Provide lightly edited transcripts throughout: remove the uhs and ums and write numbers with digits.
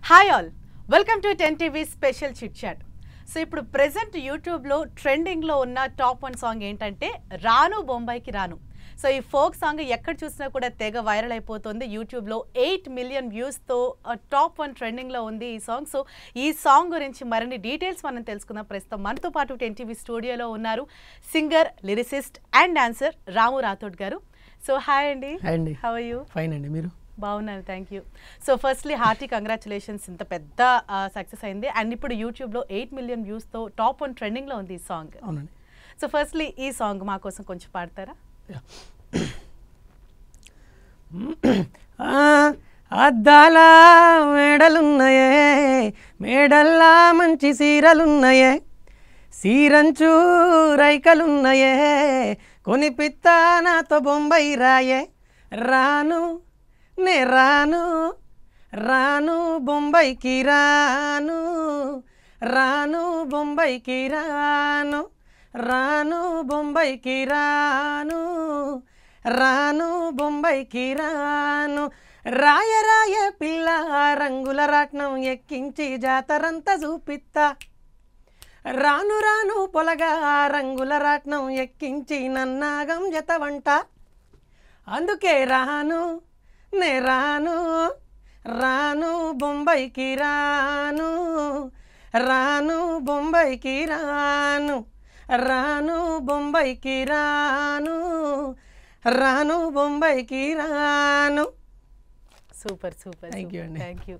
Hi all, welcome to 10 TV special chit chat. So ఇప్పుడు present యూట్యూబ్లో ట్రెండింగ్లో ఉన్న టాప్ 1 సాంగ్ ఏంటంటే రాను బొంబాయికి రాను. సో ఈ ఫోక్ సాంగ్ ఎక్కడ చూసినా కూడా తెగ వైరల్ అయిపోతుంది. యూట్యూబ్లో 8 మిలియన్ వ్యూస్తో టాప్ 1 ట్రెండింగ్లో ఉంది ఈ సాంగ్. సో ఈ సాంగ్ గురించి మరిన్ని డీటెయిల్స్ మనం తెలుసుకుందాం. ప్రస్తుతం మనతో పాటు 10 టీవీ స్టూడియోలో ఉన్నారు singer, lyricist and dancer Ramu Rathod గారు. సో హాయ్ అండి. How are you? ఫైన్ అండి, మీరు? బాగున్నాను, thank you. So firstly hearty congratulations, ఇంత పెద్ద సక్సెస్ అయింది అండ్ ఇప్పుడు యూట్యూబ్లో 8 మిలియన్ వ్యూస్తో టాప్ 1 ట్రెండింగ్లో ఉంది ఈ సాంగ్. అవునండి. సో ఫస్ట్లీ ఈ సాంగ్ మా కోసం కొంచెం పాడతారా? అద్దాల మేడలున్నాయే, మేడల్లా మంచి సీరలున్నాయే, సీరంచు రైకలున్నాయే, కొనిపిత్త నాతో బొంబాయి రాయే, రాను నే రాను రాను బొంబాయికి రాను, రాను బొంబాయికి రాను, రాను బొంబాయికి రాను, రాను బొంబాయికి రాను, రాయ రాయ పిల్ల రంగుల రాట్నం ఎక్కించి జాతరంతా చూపిత్తా, రాను రాను పొలగా రంగుల రాట్నం ఎక్కించి నన్నాగం జతవంట, అందుకే రాను నే రాను రాను బొంబాయికి రాను, రాను బొంబాయికి రాను, రాను బొంబాయికి రాను, రాను బొంబాయికి రాను. Super super, thank you.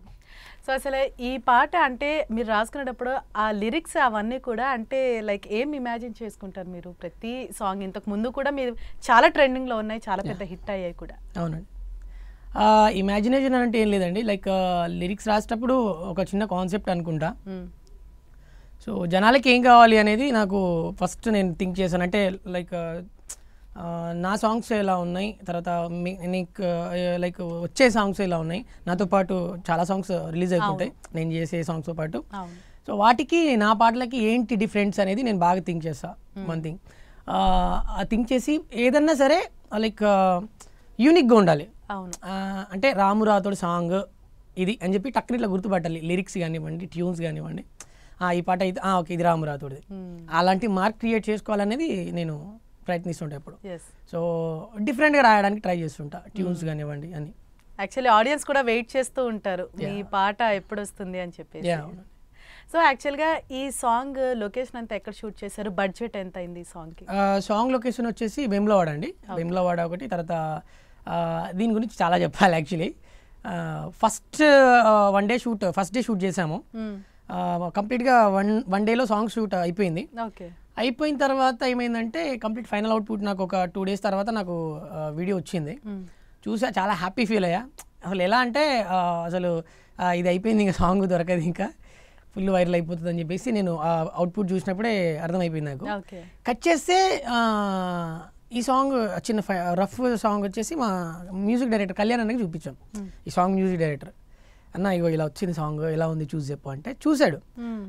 So అసలు ఈ పాట అంటే మీరు రాసుకునేటప్పుడు ఆ లిరిక్స్ అవన్నీ కూడా అంటే లైక్ ఏం ఇమాజిన్ చేసుకుంటారు మీరు? ప్రతి సాంగ్ ఇంతకు ముందు కూడా మీరు చాలా ట్రెండింగ్లో ఉన్నాయి, చాలా పెద్ద హిట్ అయ్యాయి కూడా. అవునండి. ఇమాజినేషన్ అంటే ఏం లేదండి, లైక్ లిరిక్స్ రాసేటప్పుడు ఒక చిన్న కాన్సెప్ట్ అనుకుంటా. సో జనాలకి ఏం కావాలి అనేది నాకు ఫస్ట్ నేను థింక్ చేశాను. అంటే లైక్ నా సాంగ్స్ ఎలా ఉన్నాయి, తర్వాత నీకు లైక్ వచ్చే సాంగ్స్ ఎలా ఉన్నాయి, నాతో పాటు చాలా సాంగ్స్ రిలీజ్ అవుతుంటాయి నేను చేసే సాంగ్స్తో పాటు. సో వాటికి నా పాటలకి ఏంటి డిఫరెన్స్ అనేది నేను బాగా థింక్ చేస్తాను. వన్ థింగ్ థింక్ చేసి ఏదన్నా సరే లైక్ యూనిక్గా ఉండాలి. అంటే రాము రాథోడ్ సాంగ్ ఇది అని చెప్పి టక్కుని ఇట్లా గుర్తుపట్టాలి. లిరిక్స్ కానివ్వండి, ట్యూన్స్ కానివ్వండి, ఈ పాట అయితే ఓకే ఇది రాము రాథోడ్ది, అలాంటి మార్క్ క్రియేట్ చేసుకోవాలనేది నేను ప్రయత్నిస్తుంటా ఎప్పుడు. సో డిఫరెంట్గా రాయడానికి ట్రై చేస్తుంటా, ట్యూన్స్ కానివ్వండి అని. యాక్చువల్లీ ఆడియన్స్ కూడా వెయిట్ చేస్తూ ఉంటారు ఈ పాట ఎప్పుడు వస్తుంది అని చెప్పేసి. సో యాక్చువల్గా ఈ సాంగ్ లొకేషన్ అంతా ఎక్కడ షూట్ చేశారు? బడ్జెట్ ఎంత అయింది ఈ సాంగ్కి? సాంగ్ లొకేషన్ వచ్చేసి వేములవాడ అండి. వేములవాడ ఒకటి, తర్వాత దీని గురించి చాలా చెప్పాలి. యాక్చువల్లీ ఫస్ట్ డే షూట్ చేసాము. కంప్లీట్గా వన్ డేలో సాంగ్ షూట్ అయిపోయింది. అయిపోయిన తర్వాత ఏమైందంటే కంప్లీట్ ఫైనల్ అవుట్పుట్ నాకు ఒక 2 days తర్వాత నాకు వీడియో వచ్చింది. చూసా, చాలా హ్యాపీ ఫీల్ అయ్యా. అసలు ఎలా అంటే అసలు ఇది అయిపోయింది, ఇంకా సాంగ్ దొరకదు, ఇంకా ఫుల్ వైరల్ అయిపోతుంది అని చెప్పేసి నేను అవుట్పుట్ చూసినప్పుడే అర్థమైపోయింది నాకు. కట్ చేస్తే ఈ సాంగ్ చిన్న రఫ్ సాంగ్ వచ్చేసి మా మ్యూజిక్ డైరెక్టర్ కళ్యాణ్ అన్నకి చూపించాం. ఈ సాంగ్ మ్యూజిక్ డైరెక్టర్ అన్న ఇగో ఇలా వచ్చింది సాంగ్, ఎలా ఉంది చూసి చెప్పు అంటే చూశాడు.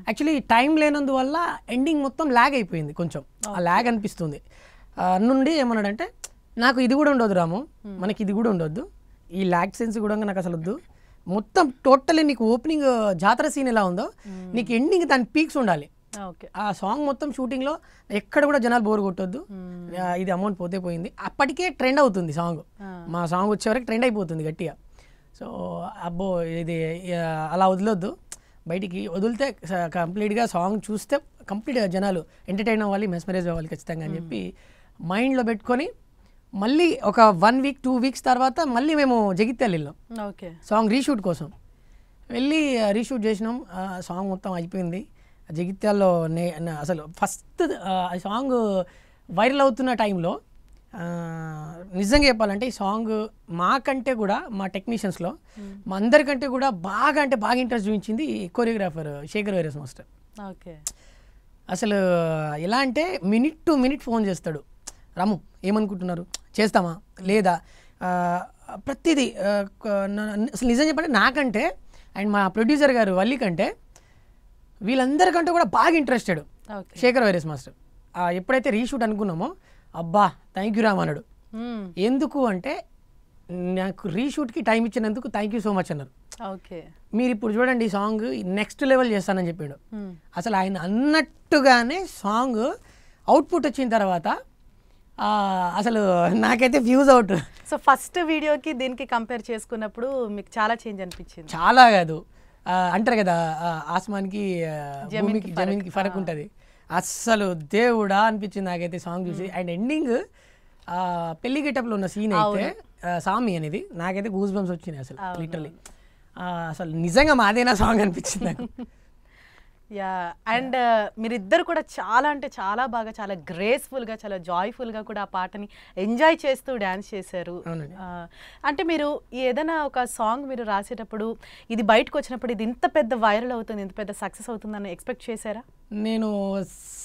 యాక్చువల్లీ టైం లేనందువల్ల ఎండింగ్ మొత్తం ల్యాగ్ అయిపోయింది, కొంచెం ఆ ల్యాగ్ అనిపిస్తుంది. నుండి ఏమన్నాడంటే నాకు ఇది కూడా ఉండొద్దు రాము, మనకి ఇది కూడా ఉండొద్దు, ఈ ల్యాగ్ సెన్స్ కూడా నాకు అసలు వద్దు, మొత్తం టోటల్లీ నీకు ఓపెనింగ్ జాతర సీన్ ఎలా ఉందో నీకు ఎండింగ్ దాని పీక్స్ ఉండాలి. ఆ సాంగ్ మొత్తం షూటింగ్లో ఎక్కడ కూడా జనాలు బోర్ కొట్టొద్దు, ఇది అమౌంట్ పోతే పోయింది. అప్పటికే ట్రెండ్ అవుతుంది సాంగ్, మా సాంగ్ వచ్చే వరకు ట్రెండ్ అయిపోతుంది గట్టిగా. సో అబ్బో ఇది అలా వదిలొద్దు, బయటికి వదిలితే కంప్లీట్గా సాంగ్ చూస్తే కంప్లీట్గా జనాలు ఎంటర్టైన్ అవ్వాలి, మెస్మరైజ్ అవ్వాలి ఖచ్చితంగా అని చెప్పి మైండ్లో పెట్టుకొని మళ్ళీ ఒక 1 week 2 weeks తర్వాత మళ్ళీ మేము జగిత్యాల వెళ్ళాం సాంగ్ రీషూట్ కోసం. వెళ్ళి రీషూట్ చేసినాం, సాంగ్ మొత్తం అయిపోయింది. జగిత్యాల్లో అసలు ఫస్ట్ సాంగ్ వైరల్ అవుతున్న టైంలో నిజంగా చెప్పాలంటే ఈ సాంగ్ మాకంటే కూడా మా టెక్నీషియన్స్లో మా అందరికంటే కూడా బాగా ఇంట్రెస్ట్ చూపించింది కొరియోగ్రాఫర్ శేఖర్ వైరస్ మాస్టర్. అసలు ఎలా అంటే మినిట్ టు మినిట్ ఫోన్ చేస్తాడు, రాము ఏమనుకుంటున్నారు, చేస్తామా లేదా, ప్రతిదీ. అసలు నిజం చెప్పంటే నాకంటే అండ్ మా ప్రొడ్యూసర్ గారు వల్లి కంటే వీళ్ళందరికంటే కూడా బాగా ఇంట్రెస్టెడ్ శేఖర్ వైరస్ మాస్టర్. ఎప్పుడైతే రీషూట్ అనుకున్నామో అబ్బా థ్యాంక్ యూ రామ్ అన్నాడు. ఎందుకు అంటే నాకు రీషూట్కి టైం ఇచ్చినందుకు థ్యాంక్ యూ సో మచ్ అన్నారు. ఓకే. మీరు ఇప్పుడు చూడండి ఈ సాంగ్ నెక్స్ట్ లెవెల్ చేస్తానని చెప్పాడు. అసలు ఆయన అన్నట్టుగానే సాంగ్ అవుట్పుట్ వచ్చిన తర్వాత అసలు నాకైతే ఫ్యూజ్ అవుట్. సో ఫస్ట్ వీడియోకి దీనికి కంపేర్ చేసుకున్నప్పుడు మీకు చాలా చేంజ్ అనిపించింది? చాలా కాదు, అంటారు కదా ఆస్మాన్కి భూమికి జమీన్కి ఫరక్ ఉంటుంది. అస్సలు దేవుడా అనిపించింది నాకైతే సాంగ్ చూసి. అండ్ ఎండింగ్ పెళ్లి గెటప్లో ఉన్న సీన్ అయితే సామి అనేది నాకైతే గూస్ బంప్స్ వచ్చినాయి అసలు లిటరలీ. అసలు నిజంగా మాదేనా సాంగ్ అనిపించింది నాకు. యా. అండ్ మీరిద్దరు కూడా చాలా అంటే చాలా బాగా, చాలా గ్రేస్ఫుల్గా, చాలా జాయ్ఫుల్గా కూడా ఆ పాటని ఎంజాయ్ చేస్తూ డ్యాన్స్ చేశారు. అంటే మీరు ఏదైనా ఒక సాంగ్ మీరు రాసేటప్పుడు ఇది బయటకు వచ్చినప్పుడు ఇది ఇంత పెద్ద వైరల్ అవుతుంది, ఇంత పెద్ద సక్సెస్ అవుతుందని ఎక్స్పెక్ట్ చేశారా? నేను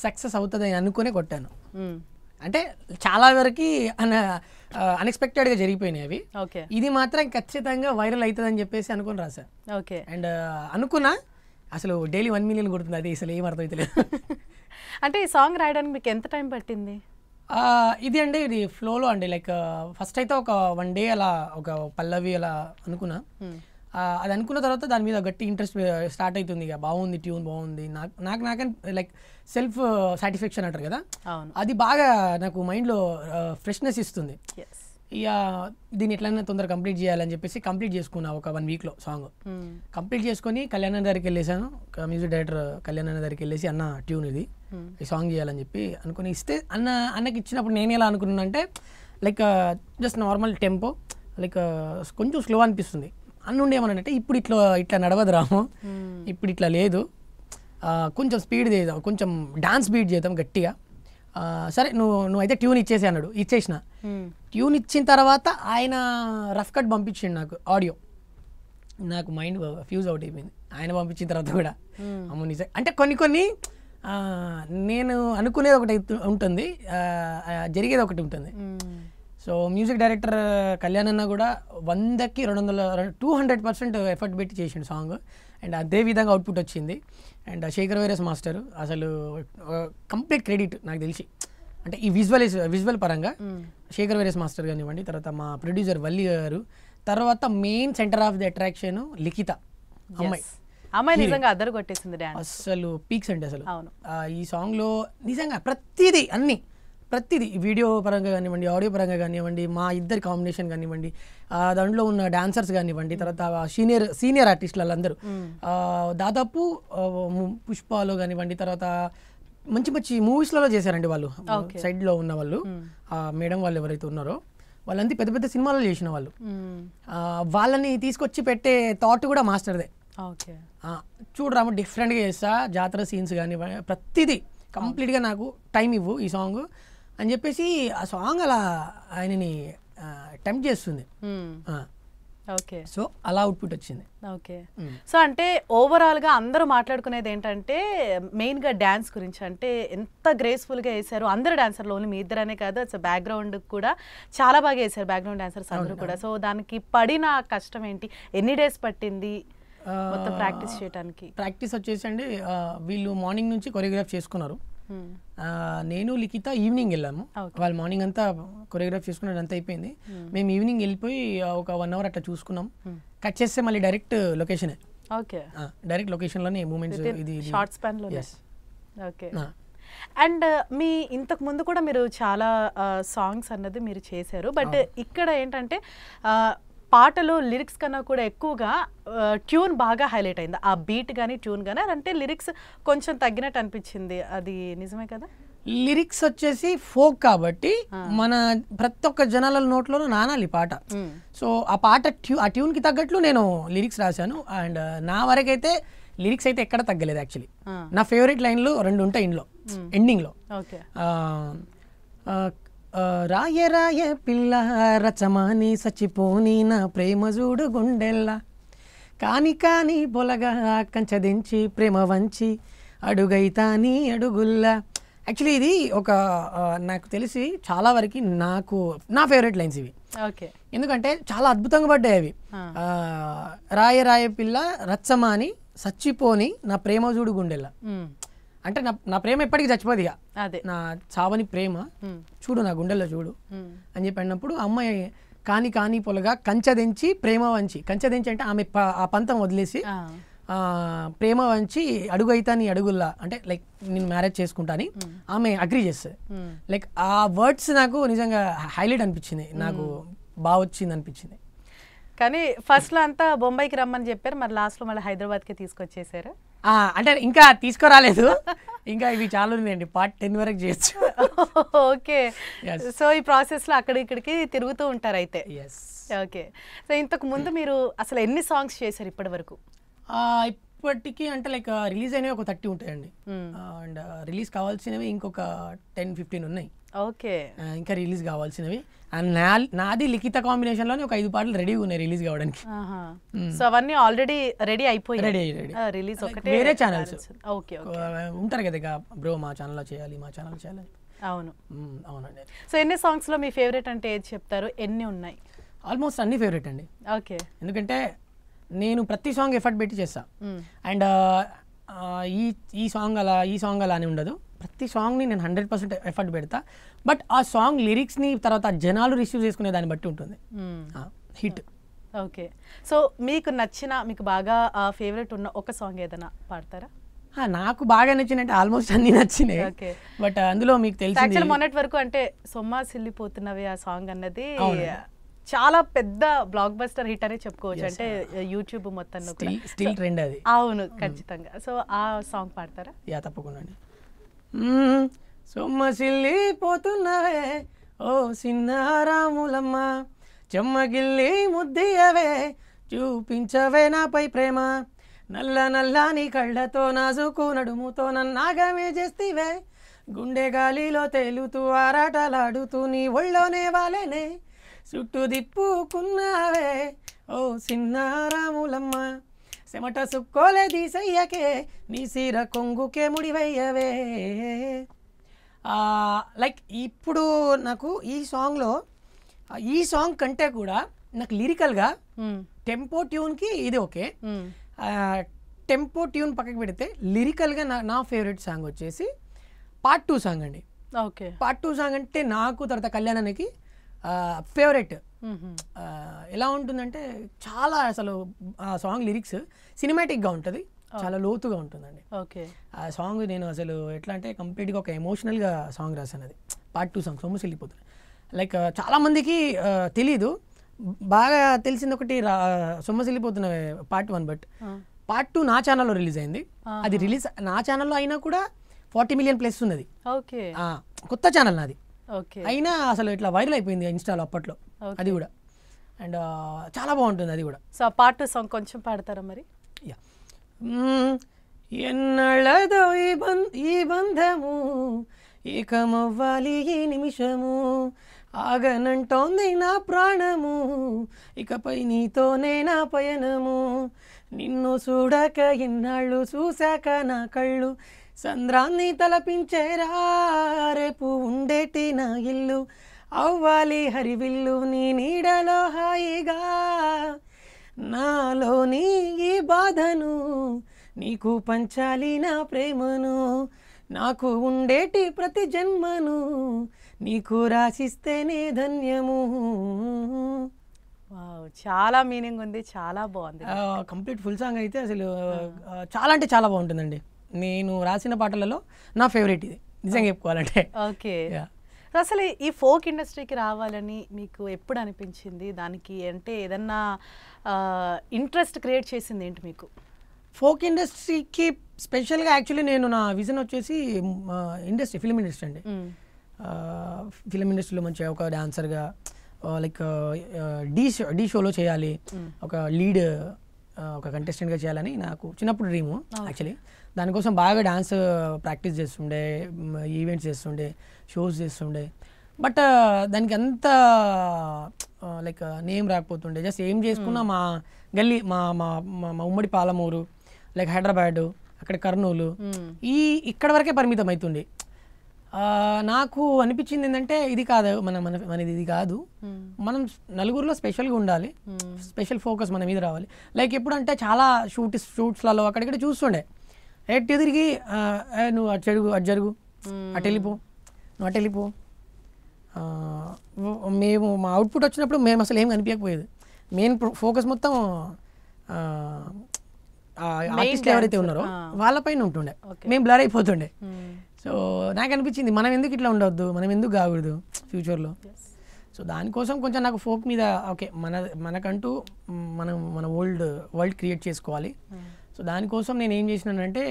సక్సెస్ అవుతుందని అనుకునే కొట్టాను. అంటే చాలా వరకు అన్ఎక్స్పెక్టెడ్గా జరిగిపోయినాయి అవి. ఇది మాత్రం ఖచ్చితంగా వైరల్ అవుతుందని చెప్పేసి అనుకుని రాశా. ఓకే. అండ్ అనుకున్నా అసలు డైలీ 1 మిలియన్ కొడుతుంది, అది అసలు ఏం అర్థమవుతలేదు. అంటే ఈ సాంగ్ రాయడానికి మీకు ఎంత టైం పట్టింది? ఇది అండి ఇది ఫ్లోలో అండి, లైక్ ఫస్ట్ అయితే ఒక 1 డే అలా ఒక పల్లవి అలా అనుకున్నా. అది అనుకున్న తర్వాత దాని మీద గట్టి ఇంట్రెస్ట్ స్టార్ట్ అవుతుంది. ఇక బాగుంది, ట్యూన్ బాగుంది, నాకని లైక్ సెల్ఫ్ సాటిస్ఫాక్షన్ అంటారు కదా, అది బాగా నాకు మైండ్లో ఫ్రెష్నెస్ ఇస్తుంది. ఇక దీన్ని ఎట్లయినా తొందరగా కంప్లీట్ చేయాలని చెప్పేసి కంప్లీట్ చేసుకున్నా ఒక 1 వీక్లో సాంగ్ కంప్లీట్ చేసుకొని కళ్యాణ్ దగ్గరికి వెళ్ళేసాను. మ్యూజిక్ డైరెక్టర్ కళ్యాణ్ దగ్గరికి వెళ్ళేసి అన్న ట్యూన్ ఇది, ఈ సాంగ్ చేయాలని చెప్పి అనుకుని ఇస్తే అన్నకి ఇచ్చినప్పుడు నేను ఎలా అనుకున్నాను అంటే like just normal tempo, like కొంచెం స్లో అనిపిస్తుంది. అన్నుండి ఏమన్నానంటే ఇప్పుడు ఇట్లా నడవదు రాము, ఇప్పుడు ఇట్లా లేదు, కొంచెం స్పీడ్ చేద్దాం, కొంచెం డాన్స్ బీట్ చేద్దాం గట్టిగా. సరే నువ్వైతే ట్యూన్ ఇచ్చేసి అన్నాడు. ఇచ్చేసిన ట్యూన్ ఇచ్చిన తర్వాత ఆయన రఫ్ కట్ పంపించిండు నాకు ఆడియో. నాకు మైండ్ ఫ్యూజ్ అవుట్ అయిపోయింది ఆయన పంపించిన తర్వాత కూడా. అమ్మో నిజం అంటే కొన్ని నేను అనుకునేది ఒకటి ఉంటుంది, జరిగేది ఒకటి ఉంటుంది. సో మ్యూజిక్ డైరెక్టర్ కళ్యాణ్ అన్న కూడా 100కి 200% ఎఫర్ట్ పెట్టి చేసిండు సాంగ్. అండ్ అదే విధంగా అవుట్పుట్ వచ్చింది. అండ్ శేఖర్ వైరస్ మాస్టర్ అసలు కంప్లీట్ క్రెడిట్ నాకు తెలిసి, అంటే ఈ విజువల్ పరంగా శేఖర్ వైరస్ మాస్టర్ కానివ్వండి, తర్వాత మా ప్రొడ్యూసర్ వల్లి గారు, తర్వాత main centre of the attraction Likhitha అమ్మాయి నిజంగా అద్దరు కొట్టేసింది డాన్స్, అసలు పీక్స్ అంటే అసలు ఈ సాంగ్లో నిజంగా ప్రతిదీ వీడియో పరంగా కానివ్వండి, ఆడియో పరంగా కానివ్వండి, మా ఇద్దరి కాంబినేషన్ కానివ్వండి, దాంట్లో ఉన్న డాన్సర్స్ కానివ్వండి, తర్వాత సీనియర్ ఆర్టిస్టులు వాళ్ళందరూ దాదాపు పుష్పలో కానివ్వండి, తర్వాత మంచి మూవీస్లలో చేశారండి వాళ్ళు. సైడ్లో ఉన్న వాళ్ళు మేడం వాళ్ళు ఎవరైతే ఉన్నారో వాళ్ళంతా పెద్ద సినిమాలు చేసిన వాళ్ళు. వాళ్ళని తీసుకొచ్చి పెట్టే థాట్ కూడా మాస్టర్దే. చూడరాము డిఫరెంట్గా చేస్తా, జాతర సీన్స్ కానివ్వండి, ప్రతిదీ కంప్లీట్గా నాకు టైం ఇవ్వు ఈ సాంగ్ అని చెప్పేసి ఆ సాంగ్ అలా ఆయనని టెంప్ట్ చేస్తుంది. ఓకే. సో అలా అవుట్పుట్ వచ్చింది. ఓకే. సో అంటే ఓవరాల్గా అందరూ మాట్లాడుకునేది ఏంటంటే మెయిన్గా డ్యాన్స్ గురించి, అంటే ఎంత గ్రేస్ఫుల్గా వేశారు అందరు డాన్సర్లు, ఓన్లీ మీ ఇద్దరనే కాదు, అసలు బ్యాక్గ్రౌండ్ కూడా చాలా బాగా వేశారు బ్యాక్గ్రౌండ్ డాన్సర్స్ అందరూ కూడా. సో దానికి పడిన కష్టం ఏంటి, ఎన్ని డేస్ పట్టింది మొత్తం ప్రాక్టీస్ చేయడానికి? ప్రాక్టీస్ వచ్చేసి అండి వీళ్ళు మార్నింగ్ నుంచి కొరియోగ్రాఫ్ చేసుకున్నారు. నేను లిఖిత ఈవినింగ్ వెళ్ళాము. వాళ్ళు మార్నింగ్ అంతా కొరియోగ్రాఫ్ చేసుకున్నది అంతా అయిపోయింది. మేము ఈవినింగ్ వెళ్ళిపోయి ఒక 1 అవర్ అట్లా చూసుకున్నాం. కట్ చేస్తే మళ్ళీ డైరెక్ట్ లొకేషనే. ఓకే. డైరెక్ట్ లొకేషన్లోనే మూమెంట్స్ ఇది షార్ట్ స్పాన్లో. ఓకే. అండ్ మీ ఇంతకు ముందు కూడా మీరు చాలా సాంగ్స్ అన్నది మీరు చేశారు. బట్ ఇక్కడ ఏంటంటే పాటలో లిరిక్స్ కన్నా కూడా ఎక్కువగా ట్యూన్ బాగా హైలైట్ అయింది. ఆ బీట్ కానీ ట్యూన్ కానీ, అంటే లిరిక్స్ కొంచెం తగ్గినట్టు అనిపించింది, అది నిజమే కదా? లిరిక్స్ వచ్చేసి ఫోక్ కాబట్టి మన ప్రతి ఒక్క జనాల నోట్లోనూ నానాలి పాట. సో ఆ పాట ఆ ట్యూన్కి తగ్గట్లు నేను లిరిక్స్ రాశాను. అండ్ నా వరకైతే లిరిక్స్ అయితే ఎక్కడ తగ్గలేదు. యాక్చువల్లీ నా ఫేవరెట్ లైన్లు 2 ఉంటాయి ఇందులో ఎండింగ్లో. రాయే పిల్ల రచమాని సచ్చిపోని నా ప్రేమ చూడు గుండెల్లా, కాని బొలగా కంచదించి ప్రేమ వంచి అడుగైతాని అడుగుల్లా. యాక్చువల్లీ ఇది ఒక నాకు తెలిసి చాలా వరకు నా ఫేవరెట్ లైన్స్ ఇవి. ఎందుకంటే చాలా అద్భుతంగా పడ్డాయి అవి. రాయే పిల్ల రచ్చమాని సచ్చిపోని నా ప్రేమ చూడు గుండెల్లా, అంటే నా ప్రేమ ఎప్పటికీ చచ్చిపోదు, ఇక నా చావని ప్రేమ చూడు నా గుండెల్లో చూడు అని చెప్పి అన్నప్పుడు అమ్మాయి కాని కాని పొలగా కంచెదెంచి ప్రేమ వంచి, కంచెదెంచి అంటే ఆమె ఆ పంతం వదిలేసి ప్రేమ వంచి అడుగు అయితా నీ అడుగుల్లా అంటే లైక్ నేను మ్యారేజ్ చేసుకుంటాని ఆమె అగ్రీ చేస్తుంది. లైక్ ఆ వర్డ్స్ నాకు నిజంగా హైలైట్ అనిపించింది, నాకు బాగా వచ్చింది అనిపించింది. కానీ ఫస్ట్లో అంతా బొంబాయికి రమ్మని చెప్పారు, మరి లాస్ట్లో మళ్ళీ హైదరాబాద్కి తీసుకొచ్చేసారు. అంటే ఇంకా తీసుకురాలేదు, ఇంకా ఇవి చాలా ఉన్నాయండి, పార్ట్ 10 వరకు చేయొచ్చు. ఓకే, సో ఈ ప్రాసెస్లో అక్కడ ఇక్కడికి తిరుగుతూ ఉంటారు అయితే. ఓకే, సో ఇంతకు ముందు మీరు అసలు ఎన్ని సాంగ్స్ చేశారు ఇప్పటి వరకు? ఇప్పటికీ అంటే లైక్ రిలీజ్ అయినవి ఒక 30 ఉంటాయండి, అండ్ రిలీజ్ కావాల్సినవి ఇంకొక 10-15 ఉన్నాయి. ఓకే, ఇంకా రిలీజ్ కావాల్సినవి. అండ్ నాది లిఖిత కాంబినేషన్లోనే ఒక 5 పాటలు రెడీగా ఉన్నాయి రిలీజ్ కావడానికి. సో అవన్నీ ఆల్రెడీ రెడీ అయిపోయి రిలీజ్ ఒకటే వేరే ఛానల్స్ ఉంటారు కదా, ఇక బ్రో మా ఛానల్లో చేయాలి, మా ఛానల్ చేయాలి. అవును, అవునండి. సో ఎన్ని సాంగ్స్లో మీ ఫేవరెట్ అంటే ఏది చెప్తారు? ఎన్ని ఉన్నాయి? ఆల్మోస్ట్ అన్ని ఫేవరెట్ అండి. ఓకే, ఎందుకంటే నేను ప్రతి సాంగ్ ఎఫర్ట్ పెట్టి చేస్తా. అండ్ ఈ సాంగ్ అలా అని ఉండదు, ప్రతి సాంగ్ని నేను 100% ఎఫర్ట్ పెడతా. బట్ ఆ సాంగ్ లిరిక్స్ని తర్వాత జనాలు రిసీవ్ చేసుకునే దాన్ని బట్టి ఉంటుంది హిట్. ఓకే, సో మీకు నచ్చిన, మీకు బాగా ఫేవరెట్ ఉన్న ఒక సాంగ్ ఏదైనా పాడతారా? నాకు బాగా నచ్చినట్టు ఆల్మోస్ట్ అన్ని నచ్చినాయి. బట్ అందులో మీకు తెలిసి మొన్నటి వరకు అంటే సొమ్మా సిల్లిపోతున్నవి ఆ సాంగ్ అన్నది చాలా పెద్ద బ్లాక్ బస్టర్ హిట్ అనే చెప్పుకోవచ్చు, అంటే యూట్యూబ్ మొత్తం స్టిల్ ట్రెండ్ అది. అవును, ఖచ్చితంగా. సో ఆ సాంగ్ పాడతారా? యా, తప్పకుండా అండి. సొమ్మసిల్లిపోతున్నవే ఓ సిన్నారాములమ్మ, చెమ్మగిల్లి ముద్దియవే చూపించవే నాపై ప్రేమ, నల్ల నల్లాని కళ్ళతో నాజుకు నడుముతో నన్నాగమే చేస్తివే, గుండె గాలిలో తేలుతూ ఆరాటలాడుతూ నీ ఒళ్ళోనే వాలేనే, చుట్టూ దిప్పుకున్నావే ఓ సిన్నారాములమ్మ, చెమట సుక్కోలే తీసయ్యకే నీ సీర కొంగుకే ముడివయ్యవే. లైక్ ఇప్పుడు నాకు ఈ సాంగ్ కంటే కూడా నాకు లిరికల్గా టెంపో ట్యూన్కి ఇది ఓకే, టెంపో ట్యూన్ పక్కకి పెడితే లిరికల్గా నా ఫేవరెట్ సాంగ్ వచ్చేసి పార్ట్ 2 సాంగ్ అండి. ఓకే, పార్ట్ 2 సాంగ్ అంటే నాకు తర్వాత కళ్యాణానికి ఫేవరెట్. ఎలా ఉంటుందంటే చాలా అసలు ఆ సాంగ్ లిరిక్స్ సినిమాటిక్గా ఉంటుంది, చాలా లోతుగా ఉంటుందండి. ఓకే, ఆ సాంగ్ నేను అసలు ఎట్లా అంటే కంప్లీట్గా ఒక ఎమోషనల్గా సాంగ్ రాశాను, అది పార్ట్ 2 సాంగ్ సొమ్మసిల్లిపోతుంది. లైక్ చాలామందికి తెలీదు, బాగా తెలిసింది ఒకటి సొమ్మసిల్లిపోతున్న పార్ట్ 1, బట్ పార్ట్ 2 నా ఛానల్లో రిలీజ్ అయింది. అది రిలీజ్ నా ఛానల్లో అయినా కూడా 40 మిలియన్ ప్లస్ ఉన్నది. ఓకే, కొత్త ఛానల్ నాది, ఓకే, అయినా అసలు ఇట్లా వైరల్ అయిపోయింది ఇన్స్టాలో అప్పట్లో అది కూడా. అండ్ చాలా బాగుంటుంది అది కూడా. సో పార్ట్ 2 సాంగ్ కొంచెం పాడతారా మరి? ఎన్నళ్ళదో ఈ బంధము, ఏకమవ్వాలి ఈ నిమిషము, ఆగనంటోంది నా ప్రాణము, ఇకపై నీతోనే నా పయనము, నిన్ను చూడక ఎన్నాళ్ళు చూశాక నా కళ్ళు సంద్రాన్ని తలపించేరా, రేపు ఉండేటి నా ఇల్లు అవ్వాలి హరివిల్లు, నీ నీడలో హాయిగా, నాలోని ఈ బాధను నీకు పంచాలి నా ప్రేమను, నాకు ఉండేటి ప్రతి జన్మను నీకు రాసిస్తేనే ధన్యము. చాలా మీనింగ్ ఉంది, చాలా బాగుంది. కంప్లీట్ ఫుల్ సాంగ్ అయితే అసలు చాలా అంటే చాలా బాగుంటుందండి. నేను రాసిన పాటలలో నా ఫేవరెట్ ఇది నిజంగా చెప్పుకోవాలంటే. ఓకే, అసలు ఈ ఫోక్ ఇండస్ట్రీకి రావాలని మీకు ఎప్పుడు అనిపించింది? దానికి అంటే ఏదన్నా ఇంట్రెస్ట్ క్రియేట్ చేసింది ఏంటి మీకు? ఫోక్ ఇండస్ట్రీకి స్పెషల్గా యాక్చువల్లీ నేను నా విజన్ వచ్చేసి ఫిలిం ఇండస్ట్రీ అండి. ఫిలిం ఇండస్ట్రీలో మంచిగా ఒక డాన్సర్గా లైక్ డీ షోలో చేయాలి, ఒక లీడ్ ఒక కంటెస్టెంట్గా చేయాలని నాకు చిన్నప్పుడు డ్రీము యాక్చువల్లీ. దానికోసం బాగా డాన్స్ ప్రాక్టీస్ చేస్తుండే, ఈవెంట్స్ చేస్తుండే, షోస్ చేస్తుండే. బట్ దానికి అంత లైక్ నేమ్ రాకపోతుండే. జస్ట్ ఏం చేసుకున్నా మా గల్లీ మా ఉమ్మడి పాలమూరు, లైక్ హైదరాబాదు, అక్కడ కర్నూలు, ఇక్కడ వరకే పరిమితం అవుతుండే. నాకు అనిపించింది ఏంటంటే ఇది కాదు మనది, ఇది కాదు, మనం నలుగురిలో స్పెషల్గా ఉండాలి, స్పెషల్ ఫోకస్ మన మీద రావాలి. లైక్ ఎప్పుడంటే చాలా షూట్స్లలో అక్కడిక్కడ చూస్తుండే, ఎటు తిరిగి నువ్వు అటు జరుగు, అటు జరుగు, అటు వెళ్ళిపో, నువ్వు అటు వెళ్ళిపో, మేము మా అవుట్పుట్ వచ్చినప్పుడు మేము అసలు ఏం కనిపించకపోయేది. మెయిన్ ఫోకస్ మొత్తం ఆర్టిస్టులు ఎవరైతే ఉన్నారో వాళ్ళపైన ఉంటుండే, మేము బ్లర్ అయిపోతుండే. సో నాకు అనిపించింది మనం ఎందుకు ఇట్లా ఉండవద్దు, మనం ఎందుకు కాకూడదు ఫ్యూచర్లో. సో దానికోసం కొంచెం నాకు ఫోక్ మీద ఓకే మనకంటూ మన వరల్డ్ క్రియేట్ చేసుకోవాలి. సో దానికోసం నేను ఏం చేసినానంటే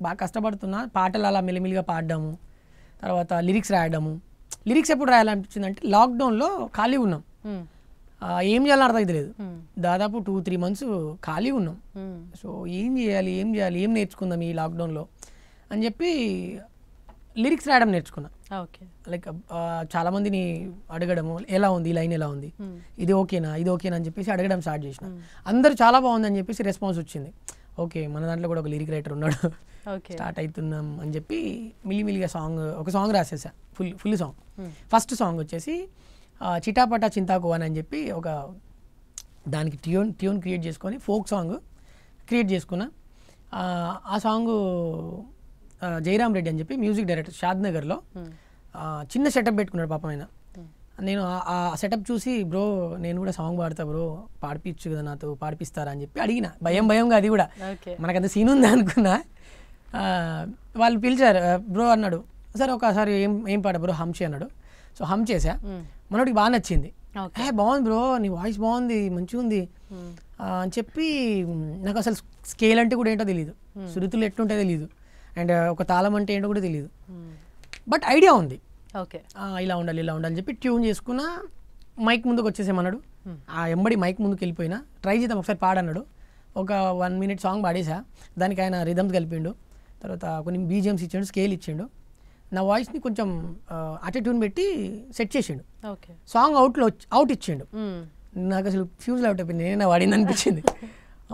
బాగా కష్టపడుతున్నా, పాటలు అలా మెల్లిమెల్లిగా పాడడము, తర్వాత లిరిక్స్ రాయడము. లిరిక్స్ ఎప్పుడు రాయాలనిపించింది అంటే లాక్డౌన్లో ఖాళీ ఉన్నాం, ఏం చేయాలని అర్థం అయితే లేదు. దాదాపు 2-3 months ఖాళీ ఉన్నాం. సో ఏం చేయాలి ఏం నేర్చుకుందాం ఈ లాక్డౌన్లో అని చెప్పి లిరిక్స్ రాయడం నేర్చుకున్నా. లైక్ చాలామందిని అడగడము, ఎలా ఉంది ఈ లైన్, ఎలా ఉంది, ఇది ఓకేనా అని చెప్పేసి అడగడం స్టార్ట్ చేసిన. అందరూ చాలా బాగుందని చెప్పేసి రెస్పాన్స్ వచ్చింది. ఓకే మన దాంట్లో కూడా ఒక లిరిక్ రైటర్ ఉన్నాడు, స్టార్ట్ అవుతున్నాం అని చెప్పి మిల్లిమిల్లిగా ఒక సాంగ్ రాసేసా, ఫుల్ సాంగ్. ఫస్ట్ సాంగ్ వచ్చేసి చిటాపటా చింతాకు అని చెప్పి ఒక దానికి ట్యూన్ క్రియేట్ చేసుకొని ఫోక్ సాంగ్ క్రియేట్ చేసుకున్నా. ఆ సాంగ్ జయరామ్ రెడ్డి అని చెప్పి మ్యూజిక్ డైరెక్టర్ షాద్నగర్లో చిన్న సెటప్ పెట్టుకున్నాడు పాపం ఆయన. నేను ఆ సెటప్ చూసి బ్రో నేను కూడా సాంగ్ పాడతా బ్రో, పాడిపించు కదా నాతో, పాడిపిస్తారా అని చెప్పి అడిగిన. భయంగా అది కూడా మనకంత సీన్ ఉంది అనుకున్నా. వాళ్ళు పిలిచారు, బ్రో అన్నాడు, సరే ఒకసారి ఏం పాడ బ్రో, హంచి అన్నాడు. సో హమ్ చేసా, మనోడికి బాగా నచ్చింది. బాగుంది బ్రో, నీ వాయిస్ బాగుంది, మంచిగా ఉంది అని చెప్పి. నాకు అసలు స్కేల్ అంటే కూడా ఏంటో తెలియదు, శృతులు ఎట్లుంటే తెలియదు, అండ్ ఒక తాళం అంటే ఏంటో కూడా తెలియదు. బట్ ఐడియా ఉంది, ఇలా ఉండాలి అని చెప్పి ట్యూన్ చేసుకున్నా. మైక్ ముందుకు వచ్చేసేమన్నాడు, ఆ ఎంబడి మైక్ ముందుకు వెళ్ళిపోయినా, ట్రై చేద్దాం ఒకసారి పాడన్నాడు. ఒక 1 minute సాంగ్ పాడేసా. దానికి ఆయన రిథమ్స్ కలిపిండు, తర్వాత కొన్ని బీజిఎమ్స్ ఇచ్చిండు, స్కేల్ ఇచ్చిండు. నా వాయిస్ని కొంచెం అటెట్యూన్ పెట్టి సెట్ చేసిండు. సాంగ్ అవుట్ ఇచ్చిండు. నాకు అసలు ఫ్యూజ్ అవుట్ అయిపోయింది, నేనే వాడింది అనిపించింది.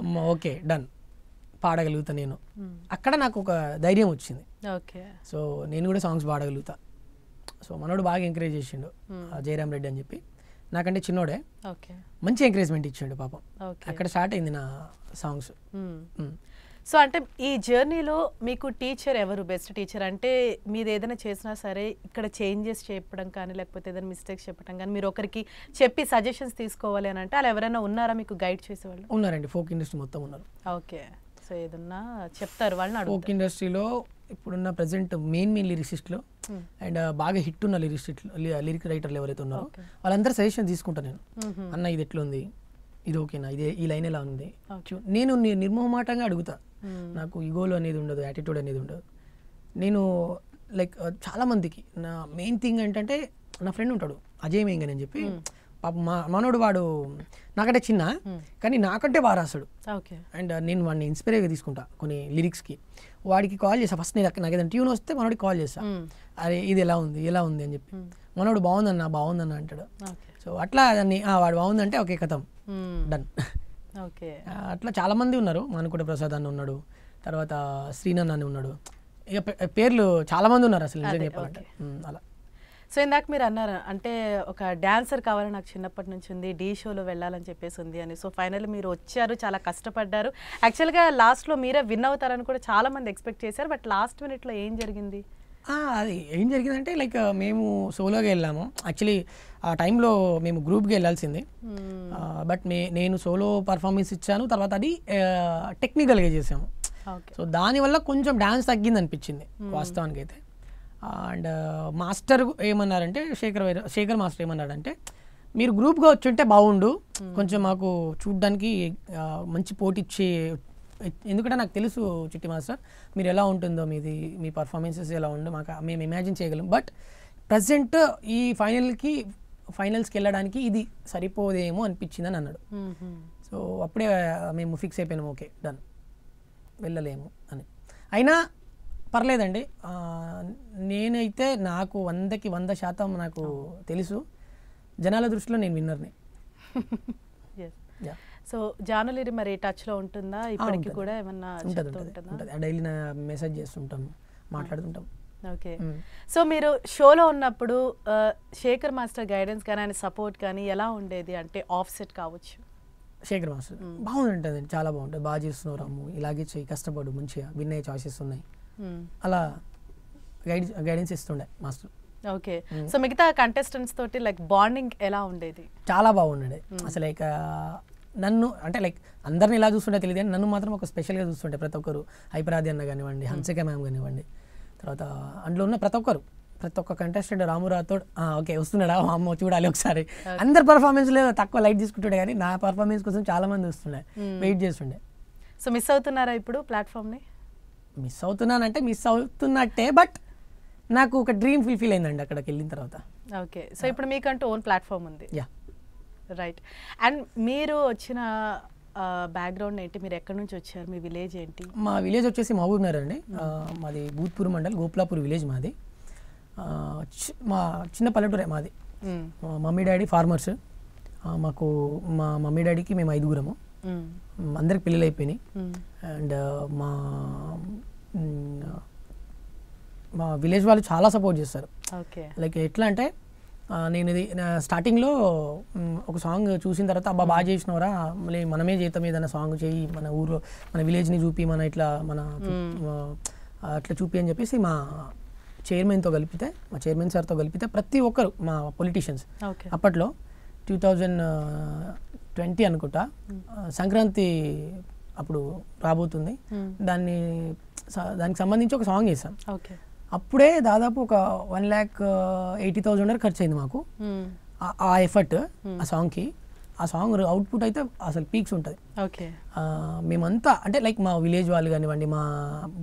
అమ్మ ఓకే డన్, పాడగలుగుతా నేను. అక్కడ నాకు ఒక ధైర్యం వచ్చింది. సో నేను కూడా సాంగ్స్ పాడగలుగుతా. సో మనోడు బాగా ఎంకరేజ్ చేసిండు, జయరామ్ రెడ్డి అని చెప్పి. నాకంటే చిన్నోడే, మంచి ఎంకరేజ్మెంట్ ఇచ్చిండు పాపం. అక్కడ స్టార్ట్ అయింది నా సాంగ్స్. సో అంటే ఈ జర్నీలో మీకు టీచర్ ఎవరు బెస్ట్ టీచర్? అంటే మీరు ఏదైనా చేసినా సరే ఇక్కడ చేంజెస్ చెప్పడం కానీ, లేకపోతే ఏదైనా మిస్టేక్స్ చెప్పడం కానీ, మీరు ఒకరికి చెప్పి సజెషన్స్ తీసుకోవాలి అని అంటే అలా ఎవరైనా ఉన్నారా మీకు గైడ్ చేసేవాళ్ళు? ఉన్నారండి, ఫోక్ ఇండస్ట్రీ మొత్తం ఉన్నారు. ఓకే, సో ఏదన్నా చెప్తారు వాళ్ళని? ఫోక్ ఇండస్ట్రీలో ఇప్పుడున్న ప్రజెంట్ మెయిన్ లిరిసిస్ట్లో అండ్ బాగా హిట్ ఉన్న లిరిక్ రైటర్లు ఎవరైతే ఉన్నారో వాళ్ళందరూ సజెషన్ తీసుకుంటాను నేను. అన్న ఇది ఎట్లుంది, ఇది ఓకేనా, ఇదే ఈ లైన్ ఎలా ఉంది. నేను నిర్మోహమాటంగా అడుగుతా, నాకు ఈగోలు అనేది ఉండదు, యాటిట్యూడ్ అనేది ఉండదు. నేను లైక్ చాలామందికి నా మెయిన్ థింగ్ ఏంటంటే, నా ఫ్రెండ్ ఉంటాడు అజయ్ మేంగన్ అని చెప్పి, పాప మనోడు వాడు నాకంటే చిన్న కానీ నాకంటే బాగా రాస్తాడు. అండ్ నేను వాడిని ఇన్స్పైర్గా తీసుకుంటా కొన్ని లిరిక్స్కి. వాడికి కాల్ చేసా ఫస్ట్, నాకు ఏదైనా ట్యూన్ వస్తే మనోడికి కాల్ చేస్తా, అరే ఇది ఎలా ఉంది అని చెప్పి. మనోడు బాగుందన్న అంటాడు. సో అట్లా దాన్ని వాడు బాగుందంటే ఓకే కథం డన్. అట్లా చాలామంది ఉన్నారు, మానుకోట ప్రసాద్ అన్న ఉన్నాడు, తర్వాత శ్రీనన్ అని ఉన్నాడు, ఇక పేర్లు చాలామంది ఉన్నారు అసలు నిజంగా చెప్పాలంటే. అలా సో ఇందాక మీరు అన్నారు అంటే ఒక డాన్సర్ కావాలని నాకు చిన్నప్పటి నుంచి ఉంది, ఢీ షోలో వెళ్ళాలని చెప్పేసి ఉంది అని. సో ఫైనల్లీ మీరు వచ్చారు, చాలా కష్టపడ్డారు. యాక్చువల్గా లాస్ట్లో మీరే విన్ అవుతారని కూడా చాలామంది ఎక్స్పెక్ట్ చేశారు. బట్ లాస్ట్ మినిట్లో ఏం జరిగింది? అది ఏం జరిగిందంటే లైక్ మేము సోలోగా వెళ్ళాము. యాక్చువల్లీ ఆ టైంలో మేము గ్రూప్గా వెళ్ళాల్సింది, బట్ నేను సోలో పర్ఫార్మెన్స్ ఇచ్చాను. తర్వాత అది టెక్నికల్గా చేసాము. సో దానివల్ల కొంచెం డ్యాన్స్ తగ్గింది అనిపించింది వాస్తవానికి అయితే. అండ్ మాస్టర్ ఏమన్నారంటే, శేఖర్ మాస్టర్ ఏమన్నాడంటే, మీరు గ్రూప్గా వచ్చి ఉంటే బాగుండు, కొంచెం మాకు చూడ్డానికి మంచి పోటీ ఇచ్చి, ఎందుకంటే నాకు తెలుసు చిట్టి మాస్టర్ మీరు ఎలా ఉంటుందో, మీ పర్ఫార్మెన్సెస్ ఎలా ఉందో మేము ఇమాజిన్ చేయగలం. బట్ ప్రజెంట్ ఈ ఫైనల్స్కి వెళ్ళడానికి ఇది సరిపోదేమో అనిపించిందని అన్నాడు. సో అప్పుడే మేము ఫిక్స్ అయిపోయినాము, ఓకే డన్ వెళ్ళలేము అని. అయినా పర్లేదండి, నేనైతే నాకు 100కి 100% నాకు తెలుసు, జనాల దృష్టిలో నేను విన్నర్ని. సో జానులిరి మరి టచ్లో ఉంటుందా ఇప్పటికి కూడా? ఏమన్నా డైలీ మెసేజ్ చేస్తుంటాం, మాట్లాడుతుంటాం. ఓకే, సో మీరు షోలో ఉన్నప్పుడు శేఖర్ మాస్టర్ గైడెన్స్ కానీ ఆయన సపోర్ట్ కానీ ఎలా ఉండేది? అంటే ఆఫ్ సెట్ కావచ్చు. శేఖర్ మాస్టర్ బాగుంటుంది, చాలా బాగుంటుంది, బాగా చేస్తున్నారు అమ్ము, ఇలాగే చెయ్యి, కష్టపడు, మంచిగా విన్ అయ్యే చాయిసెస్ ఉన్నాయి, అలా గైడెన్స్ ఇస్తుండే మాస్టర్. ఓకే. సో మిగతా కంటెస్టెంట్స్ తోటి లైక్ బాండింగ్ ఎలా ఉండేది? చాలా బాగుండే అసలు. లైక్ నన్ను అంటే లైక్ అందరిని ఎలా చూస్తుంటే తెలియదు కానీ నన్ను మాత్రం ఒక స్పెషల్గా చూస్తుంటే ప్రతి ఒక్కరు. హైపరాది అన్న కానివ్వండి, హన్సిక మ్యామ్ కానివ్వండి, తర్వాత అందులో ఉన్న ప్రతి ఒక్క కంటెస్టెంట్, రాము రాథోడ్ ఓకే వస్తున్నాడా అమ్మో చూడాలి ఒకసారి. అందరి పర్ఫార్మెన్స్లో తక్కువ లైట్ తీసుకుంటుండే కానీ నా పర్ఫార్మెన్స్ కోసం చాలా మంది వస్తుండే, వెయిట్ చేస్తుండే. సో మిస్ అవుతున్నారా ఇప్పుడు ప్లాట్ఫామ్ని? మిస్ అవుతున్నానంటే మిస్ అవుతున్నట్టే, బట్ నాకు ఒక డ్రీమ్ ఫుల్ఫిల్ అయిందండి అక్కడికి వెళ్ళిన తర్వాత. ఓకే. సో ఇప్పుడు మీకంటూ ఓన్ ప్లాట్ఫామ్ ఉంది. Yeah right. అండ్ మీరు వచ్చిన బ్యాక్గ్రౌండ్ ఏంటి? మీరు ఎక్కడి నుంచి వచ్చారు? మీ విలేజ్ ఏంటి? మా విలేజ్ వచ్చేసి మహబూబ్ నగర్ అండి. మాది భూత్పూర్ మండల్, గోపులాపూర్ విలేజ్ మాది. మా చిన్న పల్లెటూరే మాది. Mummy daddy farmers. మాకు మా మమ్మీ డాడీకి మేము 5గురము. అందరికి పెళ్ళిళ్ళు అయిపోయినాయి. అండ్ మా విలేజ్ వాళ్ళు చాలా సపోర్ట్ చేస్తారు. లైక్ ఎట్లా అంటే నేను ఇది స్టార్టింగ్లో ఒక సాంగ్ చూసిన తర్వాత అబ్బా బాగా చేసినవరా, మళ్ళీ మనమే చేద్దాం ఏదైనా సాంగ్ చేయి, మన ఊరు మన విలేజ్ని చూపి, మన ఇట్లా మన అట్లా చూపి అని చెప్పేసి మా చైర్మన్తో కలిపితే, మా చైర్మన్ సార్తో కలిపితే ప్రతి ఒక్కరు మా పొలిటీషియన్స్ అప్పట్లో 2020 అనుకుంటా సంక్రాంతి అప్పుడు రాబోతుంది, దానికి సంబంధించి ఒక సాంగ్ చేసాం. అప్పుడే దాదాపు ఒక 1,80,000 ఖర్చు అయింది మాకు ఆ ఎఫర్ట్ ఆ సాంగ్కి. ఆ సాంగ్ అవుట్పుట్ అయితే అసలు పీక్స్ ఉంటుంది. మేమంతా అంటే లైక్ మా విలేజ్ వాళ్ళు కానివ్వండి,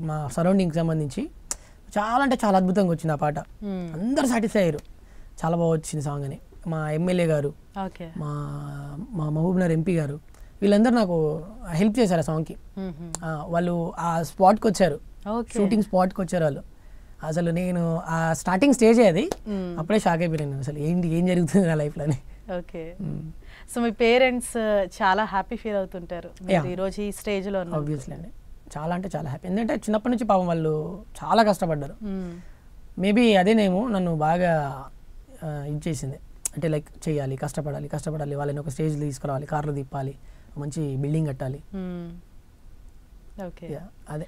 మా సరౌండింగ్కి సంబంధించి చాలా అంటే చాలా అద్భుతంగా వచ్చింది ఆ పాట. అందరు సాటిస్ఫై అయ్యారు, చాలా బాగా వచ్చింది సాంగ్ అని. మా ఎమ్మెల్యే గారు, మా మహబూబ్ నగర్ ఎంపీ గారు, వీళ్ళందరూ నాకు హెల్ప్ చేశారు ఆ సాంగ్కి. వాళ్ళు ఆ స్పాట్కి వచ్చారు, షూటింగ్ స్పాట్కి వచ్చారు వాళ్ళు. అసలు నేను ఆ స్టార్టింగ్ స్టేజే అది, అప్పుడే షాక్ అయిపోయాను అసలు ఏం జరుగుతుంది నా లైఫ్లోని. ఓకే. సో మీ పేరెంట్స్ చాలా హ్యాపీ ఫీల్ అవుతుంటారు ఈరోజు ఈ స్టేజ్లో? ఆబ్వియస్లీ అండి, చాలా అంటే చాలా హ్యాపీ. ఎందుకంటే చిన్నప్పటి నుంచి పాపం వాళ్ళు చాలా కష్టపడ్డారు. మేబీ అదేనేమో నన్ను బాగా ఇది చేసింది. అంటే లైక్ చేయాలి, కష్టపడాలి, వాళ్ళని ఒక స్టేజ్ తీసుకురావాలి, కార్లు తిప్పాలి, మంచి బిల్డింగ్ కట్టాలి. ఓకే, అదే.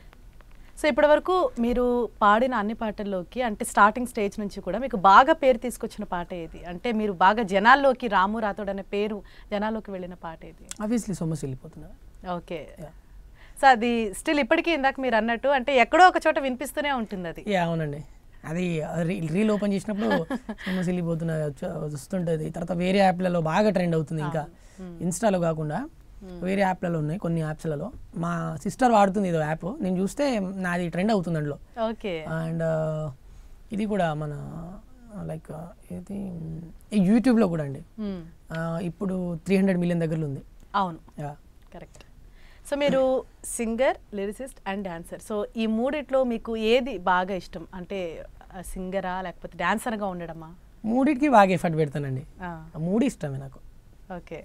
సో ఇప్పటి వరకు మీరు పాడిన అన్ని పాటల్లోకి అంటే స్టార్టింగ్ స్టేజ్ నుంచి కూడా మీకు బాగా పేరు తీసుకొచ్చిన పాట ఏది? అంటే మీరు బాగా జనాల్లోకి రాము రాథోడ్ అనే పేరు జనాల్లోకి వెళ్ళిన పాట ఏది? ఆబ్వియస్లీ సొమ్మసి వెళ్ళిపోతున్నా. ఓకే. సో అది స్టిల్ ఇప్పటికీ ఇందాక మీరు అన్నట్టు అంటే ఎక్కడో ఒక చోట వినిపిస్తూనే ఉంటుంది అది. అవునండి, అది రీల్ ఓపెన్ చేసినప్పుడు సొమ్మసి వెళ్ళిపోతున్నా వస్తుంటుంది. తర్వాత వేరే యాప్లలో బాగా ట్రెండ్ అవుతుంది, ఇంకా ఇన్స్టాలో కాకుండా వేరే యాప్లలో ఉన్నాయి, కొన్ని యాప్స్లలో. మా సిస్టర్ వాడుతుంది ఏదో యాప్, నేను చూస్తే నాది ట్రెండ్ అవుతుంది అందులో. ఓకే. అండ్ ఇది కూడా మన లైక్ ఇది యూట్యూబ్లో కూడా అండి ఇప్పుడు 300 మిలియన్ దగ్గరలో ఉంది. అవును, కరెక్ట్. సో మీరు singer, lyricist and dancer. So ఈ మూడిట్లో మీకు ఏది బాగా ఇష్టం? అంటే సింగరా లేకపోతే డాన్సర్గా ఉండడమా? మూడిటికి బాగా ఎఫర్ట్ పెడతానండి, మూడు ఇష్టమే నాకు. ఓకే.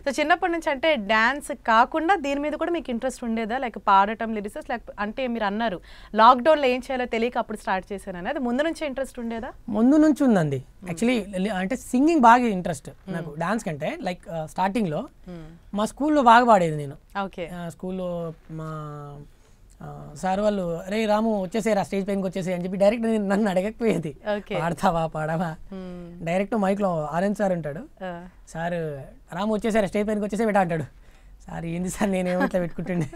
సో చిన్నప్పటి నుంచి అంటే డాన్స్ కాకుండా దీని మీద కూడా మీకు ఇంట్రెస్ట్ ఉండేదా? లైక్ పాడటం, లిరిసిస్ట్, లేకపోతే అంటే మీరు అన్నారు లాక్డౌన్లో ఏం చేయాలో తెలియక అప్పుడు స్టార్ట్ చేశాను అనేది, ముందు నుంచే ఇంట్రెస్ట్ ఉండేదా? ముందు నుంచి ఉందండి యాక్చువల్లీ. అంటే సింగింగ్ బాగా ఇంట్రెస్ట్ నాకు, డాన్స్ కంటే. లైక్ స్టార్టింగ్లో మా స్కూల్లో బాగా పాడేది నేను. ఓకే. స్కూల్లో మా సార్ వాళ్ళు రే రాము వచ్చేసేరా స్టేజ్ పైనకి వచ్చేసే అని చెప్పి డైరెక్ట్ నన్ను అడగకపోయేది, పాడతావా పాడవా. డైరెక్ట్ మైక్లో ఆరెంజ్ సార్ ఉంటాడు, సార్ రాము వచ్చేసారా స్టేజ్ పైనకి వచ్చేసే పెట్టా అంటాడు. సార్ ఏంది సార్ నేనేమో ఇట్లా పెట్టుకుంటుండే.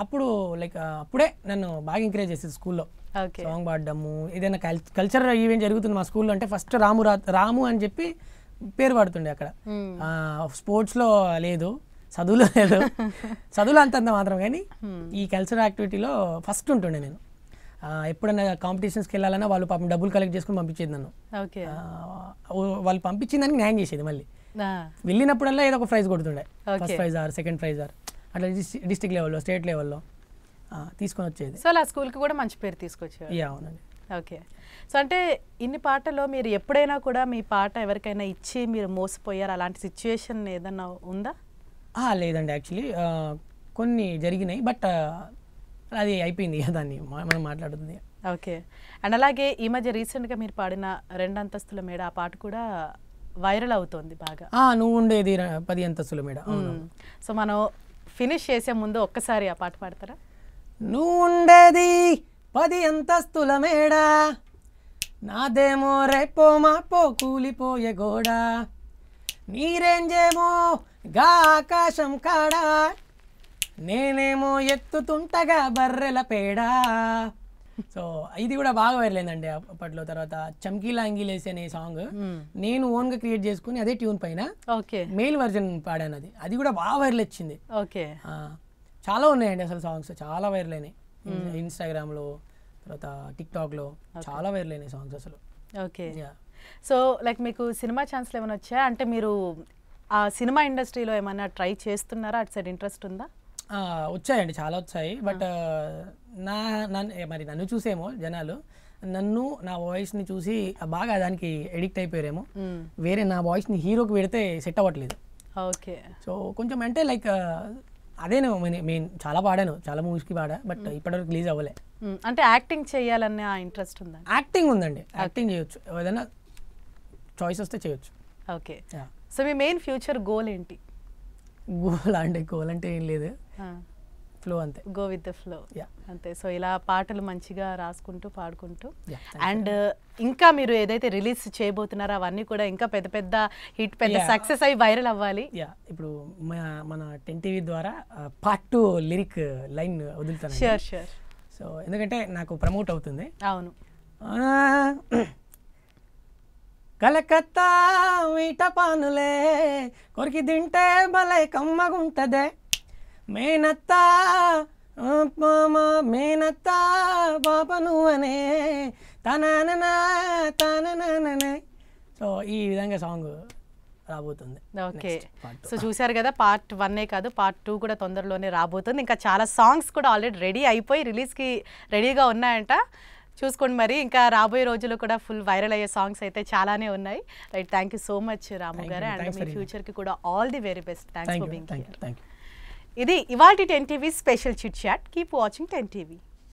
అప్పుడు లైక్ అప్పుడే నన్ను బాగా ఎంకరేజ్ చేసేది స్కూల్లో, సాంగ్ పాడడము. ఏదైనా కల్చరల్ ఈవెంట్ జరుగుతుంది మా స్కూల్లో అంటే ఫస్ట్ రాము అని చెప్పి పేరు పాడుతుండే అక్కడ. స్పోర్ట్స్లో లేదు, చదువులో లేదు, చదువులో అంతంత మాత్రం, కానీ ఈ కల్చరల్ యాక్టివిటీలో ఫస్ట్ ఉంటుండే నేను. ఎప్పుడైనా కాంపిటీషన్స్కి వెళ్ళాలన్నా వాళ్ళు పాపం డబ్బులు కలెక్ట్ చేసుకుని పంపించేది నన్ను. వాళ్ళు పంపించిందని న్యాయం చేసేది. మళ్ళీ వెళ్ళినప్పుడల్లా ఏదో ఒక ప్రైజ్ కొడుతుండే, first prize or second prize or అట్లా డిస్ట్రిక్ట్ లెవెల్లో, స్టేట్ లెవెల్లో తీసుకొని వచ్చేది. సో అలా స్కూల్కి కూడా మంచి పేరు తీసుకొచ్చేది. అవునండి. ఓకే. సో అంటే ఇన్ని పాటల్లో మీరు ఎప్పుడైనా కూడా మీ పాట ఎవరికైనా ఇచ్చి మీరు మోసపోయారు, అలాంటి సిచ్యువేషన్ ఏదన్నా ఉందా? లేదండి, యాక్చువల్లీ కొన్ని జరిగినాయి, బట్ అది అయిపోయింది, దాన్ని మనం మాట్లాడుతుంది. ఓకే. అండ్ అలాగే ఈ మధ్య రీసెంట్గా మీరు పాడిన 2 అంతస్తుల మేడ, ఆ పాట కూడా వైరల్ అవుతోంది బాగా. నువ్వు ఉండేది 10 అంతస్తుల మేడ. సో మనం ఫినిష్ చేసే ముందు ఒక్కసారి ఆ పాట పాడతారా? నువ్వు ఉండేది 10 అంతస్తుల మేడ, నాదేమో రేపో మాపో కూలిపోయే గోడ, నీరేంజేమో గా ఆకాశం కాడా, నేనేమో ఎత్తుతుంటగా బర్రెల పేడా. సో ఇది కూడా బాగా వైరలైందండి అప్పట్లో. తర్వాత చమ్కీలా అంగిలేసి అనే సాంగ్ నేను ఓన్గా క్రియేట్ చేసుకుని అదే ట్యూన్ పైన మెయిల్ వర్జన్ పాడాను. అది కూడా బాగా వైరల్ వచ్చింది. చాలా ఉన్నాయండి అసలు సాంగ్స్, చాలా వైరల్ అయినాయి. ఇన్స్టాగ్రామ్లో తర్వాత టిక్టాక్లో చాలా వైరల్ అయినాయి సాంగ్స్ అసలు. ఓకే. సో లైక్ మీకు సినిమా ఛాన్స్లు ఏమైనా వచ్చాయా? అంటే మీరు ఆ సినిమా ఇండస్ట్రీలో ఏమైనా ట్రై చేస్తున్నారా? అటు సైడ్ ఇంట్రెస్ట్ ఉందా? వచ్చాయండి, చాలా వచ్చాయి. బట్ మరి నన్ను చూసేమో జనాలు నా వాయిస్ని చూసి బాగా దానికి ఎడిక్ట్ అయిపోయారేమో. వేరే నా వాయిస్ని హీరోకి పెడితే సెట్ అవ్వట్లేదు. ఓకే. సో కొంచెం అంటే లైక్ అదేనేమో మెయిన్. చాలా పాడాను, చాలా మూవీస్కి పాడా, బట్ ఇప్పటివరకు రిలీజ్ అవ్వలే. అంటే యాక్టింగ్ చేయాలనే ఇంట్రెస్ట్ ఉందా? యాక్టింగ్ ఉందండి, యాక్టింగ్ చేయొచ్చు, ఏదైనా చాయిస్ వస్తే చేయొచ్చు. ఓకే. సో మీ మెయిన్ ఫ్యూచర్ గోల్ ఏంటి? గోల్ అంటే ఏం లేదు, ఫ్లో అంతే, గో విత్ ద ఫ్లో అంతే. సో ఇలా పాటలు మంచిగా రాసుకుంటూ పాడుకుంటూ, అండ్ ఇంకా మీరు ఏదైతే రిలీజ్ చేయబోతున్నారో అవన్నీ కూడా ఇంకా పెద్ద పెద్ద హిట్, పెద్ద సక్సెస్ అయ్యి వైరల్ అవ్వాలి. ఇప్పుడు మన 10TV ద్వారా పార్ట్ 2 లిరిక్ లైన్ వదులుతాను. షూర్. సో ఎందుకంటే నాకు ప్రమోట్ అవుతుంది. అవును. కలకత్తా మీట పానులే కొరికి తింటే భలే కమ్మగుంటదే, మేనత్తా మేనత్తా పాపను అనే తననే. సో ఈ విధంగా సాంగ్ రాబోతుంది. ఓకే. సో చూసారు కదా, పార్ట్ 1 కాదు, పార్ట్ 2 కూడా తొందరలోనే రాబోతుంది. ఇంకా చాలా సాంగ్స్ కూడా ఆల్రెడీ రెడీ అయిపోయి రిలీజ్కి రెడీగా ఉన్నాయంట. చూసుకోండి మరి. ఇంకా రాబోయే రోజుల్లో కూడా ఫుల్ వైరల్ అయ్యే సాంగ్స్ అయితే చాలానే ఉన్నాయి. Right, thank you so much Ramu గారు, అండ్ మీ ఫ్యూచర్కి కూడా all the very best. Thanks for being here. ఇది ఇవాల్టి 10TV special chit chat. Keep watching 10TV.